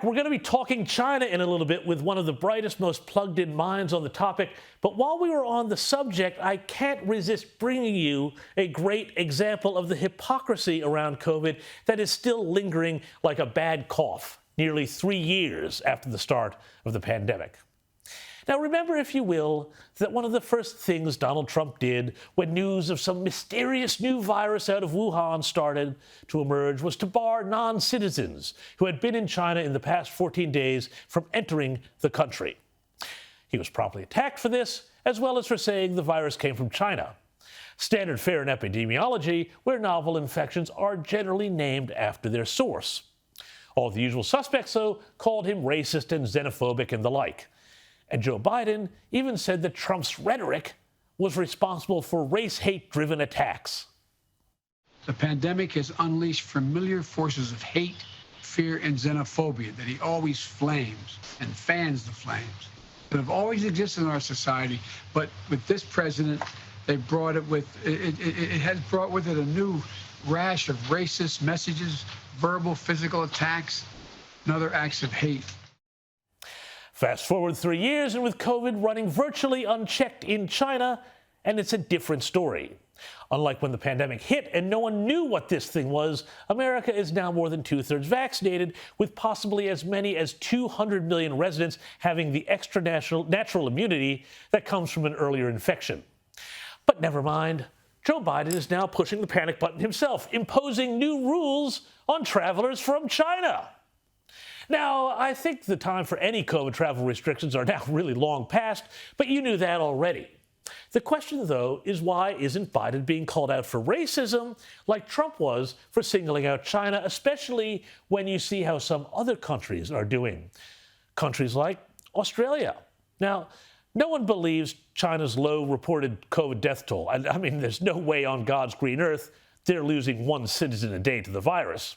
We're going to be talking China in a little bit with one of the brightest, most plugged-in minds on the topic. But while we were on the subject, I can't resist bringing you a great example of the hypocrisy around COVID that is still lingering like a bad cough nearly 3 years after the start of the pandemic. Now, remember, if you will, that one of the first things Donald Trump did when news of some mysterious new virus out of Wuhan started to emerge was to bar non-citizens who had been in China in the past 14 days from entering the country. He was promptly attacked for this, as well as for saying the virus came from China. Standard fare in epidemiology, where novel infections are generally named after their source. All the usual suspects, though, called him racist and xenophobic and the like. And Joe Biden even said that Trump's rhetoric was responsible for race-hate-driven attacks. The pandemic has unleashed familiar forces of hate, fear, and xenophobia that he always flames and fans the flames that have always existed in our society. But with this president, they brought it with it has brought with it a new rash of racist messages, verbal, physical attacks, and other acts of hate. Fast forward 3 years, and with COVID running virtually unchecked in China, and it's a different story. Unlike when the pandemic hit and no one knew what this thing was, America is now more than two-thirds vaccinated, with possibly as many as 200 million residents having the extra natural immunity that comes from an earlier infection. But never mind. Joe Biden is now pushing the panic button himself, imposing new rules on travelers from China. Now, I think the time for any COVID travel restrictions are now really long past, but you knew that already. The question, though, is why isn't Biden being called out for racism like Trump was for singling out China, especially when you see how some other countries are doing? Countries like Australia. Now, no one believes China's low reported COVID death toll. I mean, there's no way on God's green earth they're losing one citizen a day to the virus.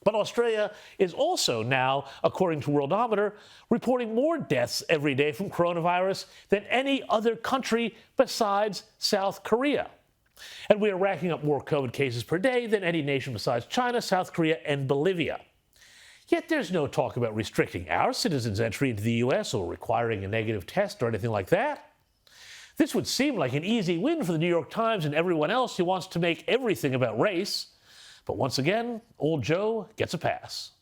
But Australia is also now, according to Worldometer, reporting more deaths every day from coronavirus than any other country besides South Korea. And we are racking up more COVID cases per day than any nation besides China, South Korea, and Bolivia. Yet there's no talk about restricting our citizens' entry into the U.S. or requiring a negative test or anything like that. This would seem like an easy win for the New York Times and everyone else who wants to make everything about race. But once again, old Joe gets a pass.